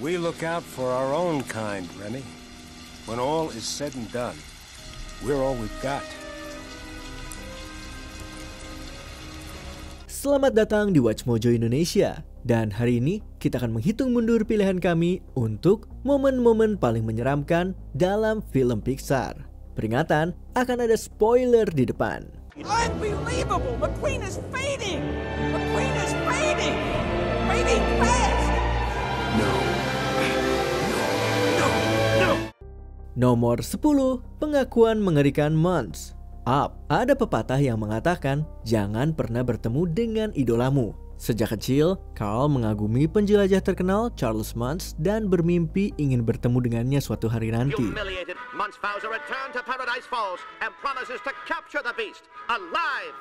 We look out for our own kind, Remy. When all is said and done, we're all we've got. Selamat datang di Watch Mojo Indonesia. Dan hari ini kita akan menghitung mundur pilihan kami untuk momen-momen paling menyeramkan dalam film Pixar. Peringatan, akan ada spoiler di depan. Unbelievable! McQueen is fading! McQueen is fading! Fading fast! No. Nomor 10, pengakuan mengerikan Mons. Up, ada pepatah yang mengatakan jangan pernah bertemu dengan idolamu. Sejak kecil, Carl mengagumi penjelajah terkenal Charles Mons dan bermimpi ingin bertemu dengannya suatu hari nanti.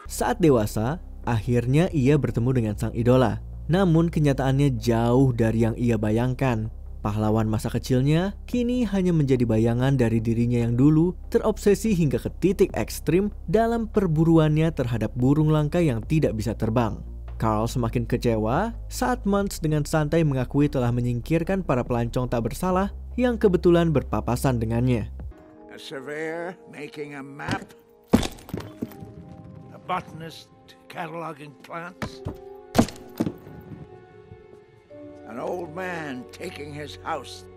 Saat dewasa, akhirnya ia bertemu dengan sang idola. Namun kenyataannya jauh dari yang ia bayangkan. Pahlawan masa kecilnya kini hanya menjadi bayangan dari dirinya yang dulu terobsesi hingga ke titik ekstrim dalam perburuannya terhadap burung langka yang tidak bisa terbang. Carl semakin kecewa saat Mons dengan santai mengakui telah menyingkirkan para pelancong tak bersalah yang kebetulan berpapasan dengannya. A surveyor making a map, a botanist cataloging plants, an old man taking his house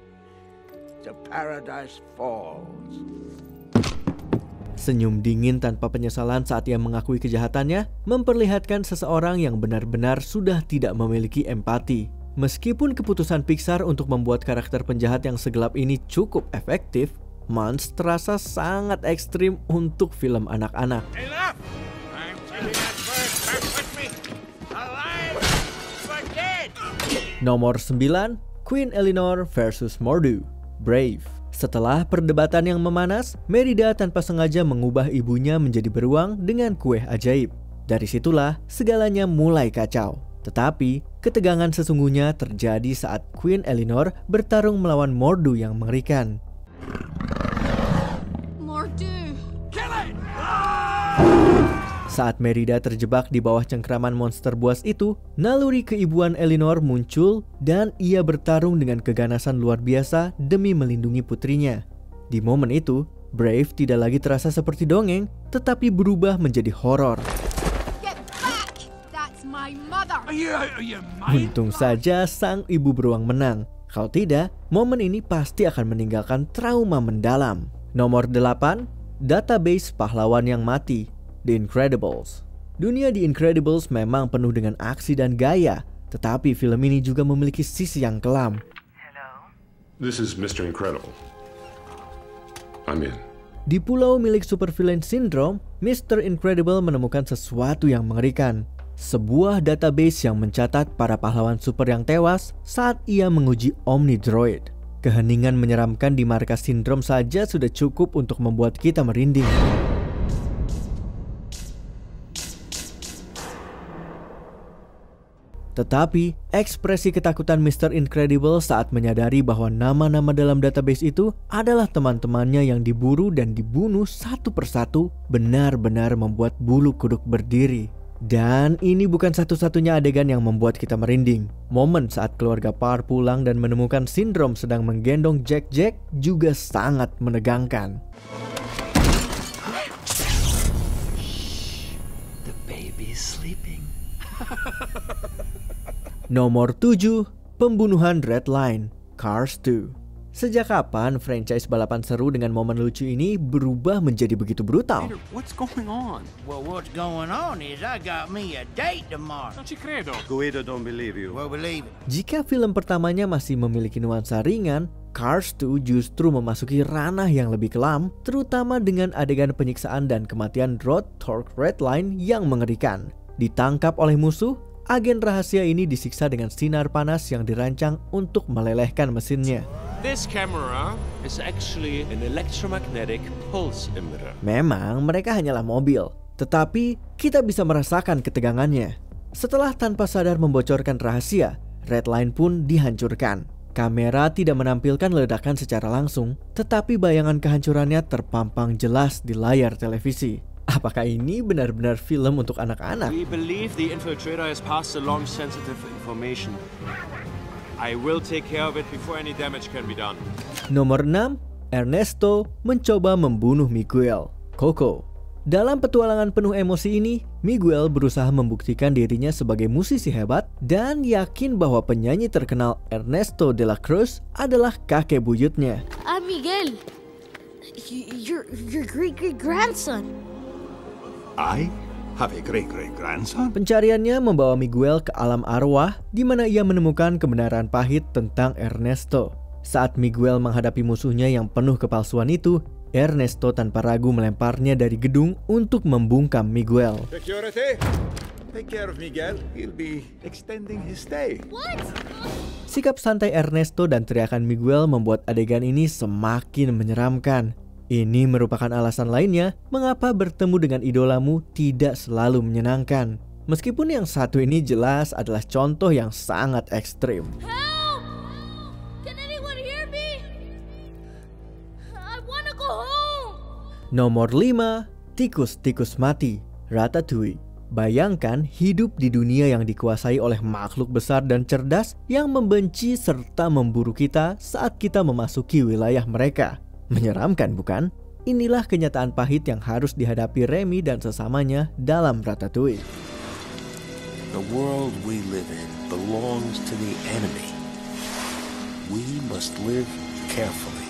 to Paradise Falls. Senyum dingin tanpa penyesalan saat ia mengakui kejahatannya memperlihatkan seseorang yang benar-benar sudah tidak memiliki empati. Meskipun keputusan Pixar untuk membuat karakter penjahat yang segelap ini cukup efektif, Mons terasa sangat ekstrim untuk film anak-anak. Nomor 9, Queen Eleanor versus Mordo, Brave. Setelah perdebatan yang memanas, Merida tanpa sengaja mengubah ibunya menjadi beruang dengan kue ajaib. Dari situlah segalanya mulai kacau. Tetapi ketegangan sesungguhnya terjadi saat Queen Eleanor bertarung melawan Mordo yang mengerikan. Saat Merida terjebak di bawah cengkraman monster buas itu, naluri keibuan Eleanor muncul dan ia bertarung dengan keganasan luar biasa demi melindungi putrinya. Di momen itu, Brave tidak lagi terasa seperti dongeng, tetapi berubah menjadi horor. Untung saja sang ibu beruang menang. Kalau tidak, momen ini pasti akan meninggalkan trauma mendalam. Nomor 8, database pahlawan yang mati. The Incredibles. Dunia The Incredibles memang penuh dengan aksi dan gaya, tetapi film ini juga memiliki sisi yang kelam. Hello? This is Mr. Incredible. I'm in. Di pulau milik supervillain Syndrome, Mr. Incredible menemukan sesuatu yang mengerikan. Sebuah database yang mencatat para pahlawan super yang tewas saat ia menguji Omni Droid. Keheningan menyeramkan di markas Syndrome saja sudah cukup untuk membuat kita merinding. Tetapi, ekspresi ketakutan Mr. Incredible saat menyadari bahwa nama-nama dalam database itu adalah teman-temannya yang diburu dan dibunuh satu persatu benar-benar membuat bulu kuduk berdiri. Dan ini bukan satu-satunya adegan yang membuat kita merinding. Momen saat keluarga Parr pulang dan menemukan Syndrome sedang menggendong Jack juga sangat menegangkan. The baby's sleeping. Nomor 7, pembunuhan Red Line, Cars 2. Sejak kapan franchise balapan seru dengan momen lucu ini berubah menjadi begitu brutal? What's going on? Well, what's going on is I got me a date tomorrow. Non ci credo. Guido don't believe you. Well, believe it. Jika film pertamanya masih memiliki nuansa ringan, Cars 2 justru memasuki ranah yang lebih kelam, terutama dengan adegan penyiksaan dan kematian Rod Torque Redline yang mengerikan. Ditangkap oleh musuh, agen rahasia ini disiksa dengan sinar panas yang dirancang untuk melelehkan mesinnya. This camera is actually an electromagnetic pulse emitter. Memang mereka hanyalah mobil, tetapi kita bisa merasakan ketegangannya. Setelah tanpa sadar membocorkan rahasia, Redline pun dihancurkan. Kamera tidak menampilkan ledakan secara langsung, tetapi bayangan kehancurannya terpampang jelas di layar televisi. Apakah ini benar-benar film untuk anak-anak? We believe the infiltrator has passed along sensitive information. I will take care of it before any damage can be done. Nomor 6, Ernesto mencoba membunuh Miguel. Coco. Dalam petualangan penuh emosi ini, Miguel berusaha membuktikan dirinya sebagai musisi hebat dan yakin bahwa penyanyi terkenal Ernesto de la Cruz adalah kakek buyutnya. Miguel, your great-great-grandson. I have a great-great-grandson? Pencariannya membawa Miguel ke alam arwah di mana ia menemukan kebenaran pahit tentang Ernesto. Saat Miguel menghadapi musuhnya yang penuh kepalsuan itu, Ernesto tanpa ragu melemparnya dari gedung untuk membungkam Miguel. Security, take care of Miguel. He'll be extending his stay. What? Sikap santai Ernesto dan teriakan Miguel membuat adegan ini semakin menyeramkan. Ini merupakan alasan lainnya mengapa bertemu dengan idolamu tidak selalu menyenangkan. Meskipun yang satu ini jelas adalah contoh yang sangat ekstrim. Nomor 5, tikus-tikus mati, Ratatouille. Bayangkan hidup di dunia yang dikuasai oleh makhluk besar dan cerdas yang membenci serta memburu kita saat kita memasuki wilayah mereka. Menyeramkan bukan? Inilah kenyataan pahit yang harus dihadapi Remy dan sesamanya dalam Ratatouille. The world we live in belongs to the enemy. We must live carefully.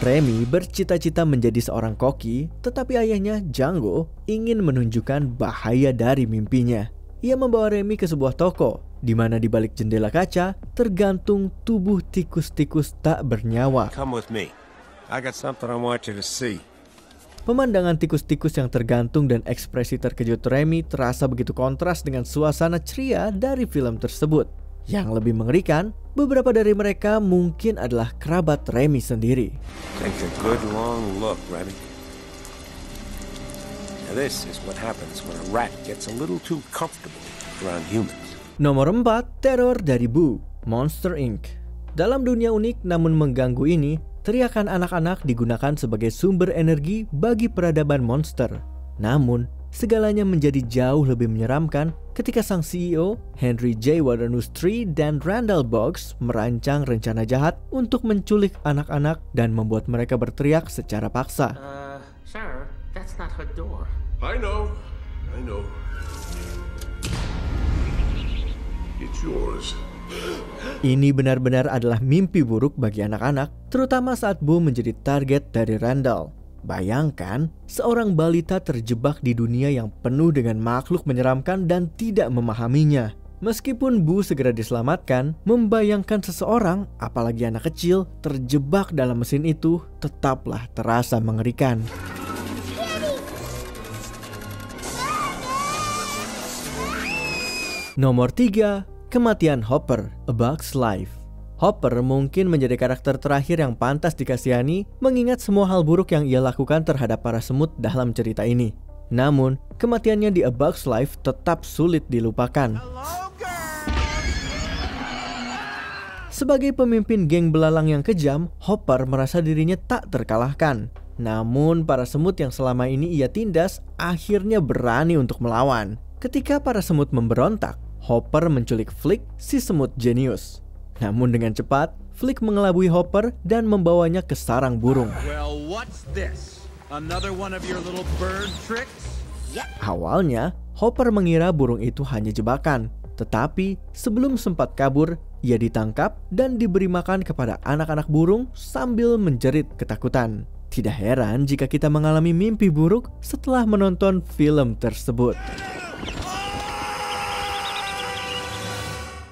Remy bercita-cita menjadi seorang koki, tetapi ayahnya, Django, ingin menunjukkan bahaya dari mimpinya. Ia membawa Remy ke sebuah toko, di mana di balik jendela kaca tergantung tubuh tikus-tikus tak bernyawa. Come with me. I got something I want you to see. Pemandangan tikus-tikus yang tergantung dan ekspresi terkejut Remy terasa begitu kontras dengan suasana ceria dari film tersebut. Yang lebih mengerikan, beberapa dari mereka mungkin adalah kerabat Remy sendiri. Take a good long look, Remy. Now this is what happens when a rat gets a little too comfortable around humans. Nomor 4, teror dari Boo, Monster Inc. Dalam dunia unik namun mengganggu ini, teriakan anak-anak digunakan sebagai sumber energi bagi peradaban monster. Namun, segalanya menjadi jauh lebih menyeramkan ketika sang CEO, Henry J. Waternoose III dan Randall Boggs merancang rencana jahat untuk menculik anak-anak dan membuat mereka berteriak secara paksa. Sir, that's not her door. I know. It's yours. Ini benar-benar adalah mimpi buruk bagi anak-anak, terutama saat Boo menjadi target dari Randall. Bayangkan, seorang balita terjebak di dunia yang penuh dengan makhluk menyeramkan dan tidak memahaminya. Meskipun Boo segera diselamatkan, membayangkan seseorang, apalagi anak kecil, terjebak dalam mesin itu tetaplah terasa mengerikan. Nomor 3, kematian Hopper, A Bug's Life. Hopper mungkin menjadi karakter terakhir yang pantas dikasihani mengingat semua hal buruk yang ia lakukan terhadap para semut dalam cerita ini. Namun, kematiannya di A Bug's Life tetap sulit dilupakan. Sebagai pemimpin geng belalang yang kejam, Hopper merasa dirinya tak terkalahkan. Namun, para semut yang selama ini ia tindas akhirnya berani untuk melawan. Ketika para semut memberontak, Hopper menculik Flick, si semut jenius. Namun dengan cepat, Flick mengelabui Hopper dan membawanya ke sarang burung. Well, what's this? Another one of your little bird tricks? Awalnya, Hopper mengira burung itu hanya jebakan. Tetapi, sebelum sempat kabur, ia ditangkap dan diberi makan kepada anak-anak burung sambil menjerit ketakutan. Tidak heran jika kita mengalami mimpi buruk setelah menonton film tersebut.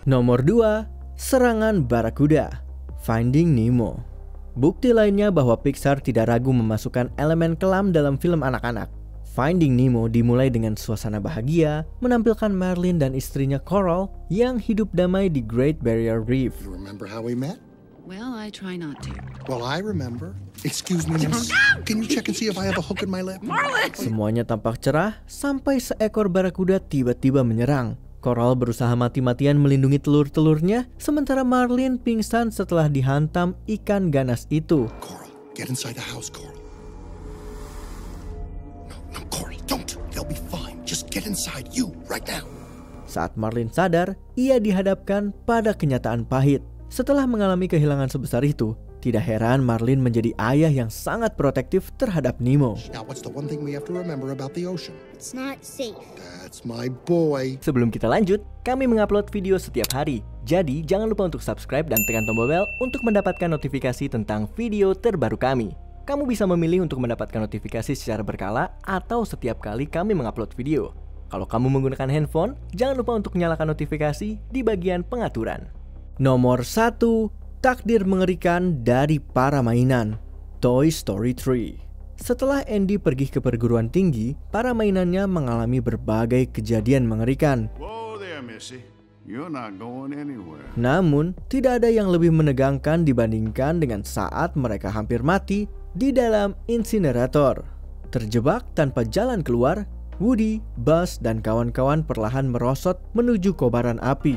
Nomor 2, serangan barakuda, Finding Nemo. Bukti lainnya bahwa Pixar tidak ragu memasukkan elemen kelam dalam film anak-anak. Finding Nemo dimulai dengan suasana bahagia, menampilkan Marlin dan istrinya Coral yang hidup damai di Great Barrier Reef. You remember how we met? Well, I try not to. Well, I remember. Excuse me, miss. Can you check and see if I have a hook in my lip? Marlin! Semuanya tampak cerah sampai seekor barakuda tiba-tiba menyerang. Coral berusaha mati-matian melindungi telur-telurnya, sementara Marlin pingsan setelah dihantam ikan ganas itu. Coral, get inside the house, Coral. No, Coral, don't. They'll be fine. Just get inside, you, right now. Saat Marlin sadar, ia dihadapkan pada kenyataan pahit. Setelah mengalami kehilangan sebesar itu, tidak heran Marlin menjadi ayah yang sangat protektif terhadap Nemo. Now, what's the one thing we have to remember about the ocean? It's not safe. That's my boy. Sebelum kita lanjut, kami mengupload video setiap hari. Jadi, jangan lupa untuk subscribe dan tekan tombol bel untuk mendapatkan notifikasi tentang video terbaru kami. Kamu bisa memilih untuk mendapatkan notifikasi secara berkala atau setiap kali kami mengupload video. Kalau kamu menggunakan handphone, jangan lupa untuk nyalakan notifikasi di bagian pengaturan. Nomor 1. Takdir mengerikan dari para mainan. Toy Story 3. Setelah Andy pergi ke perguruan tinggi, para mainannya mengalami berbagai kejadian mengerikan. Whoa there, Missy. You're not going anywhere. Namun, tidak ada yang lebih menegangkan dibandingkan dengan saat mereka hampir mati di dalam insinerator. Terjebak tanpa jalan keluar, Woody, Buzz, dan kawan-kawan perlahan merosot menuju kobaran api.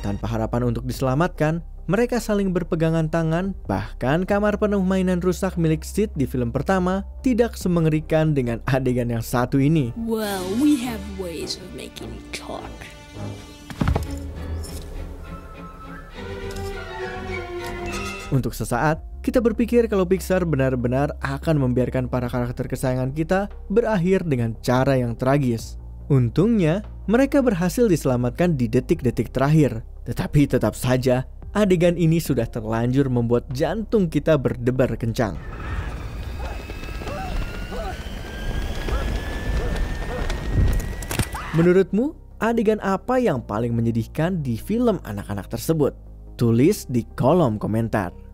Tanpa harapan untuk diselamatkan, mereka saling berpegangan tangan. Bahkan kamar penuh mainan rusak milik Sid di film pertama tidak semengerikan dengan adegan yang satu ini. Well, we have ways of making you talk. Untuk sesaat, kita berpikir kalau Pixar benar-benar akan membiarkan para karakter kesayangan kita berakhir dengan cara yang tragis. Untungnya, mereka berhasil diselamatkan di detik-detik terakhir. Tetapi tetap saja, adegan ini sudah terlanjur membuat jantung kita berdebar kencang. Menurutmu, adegan apa yang paling menyedihkan di film anak-anak tersebut? Tulis di kolom komentar.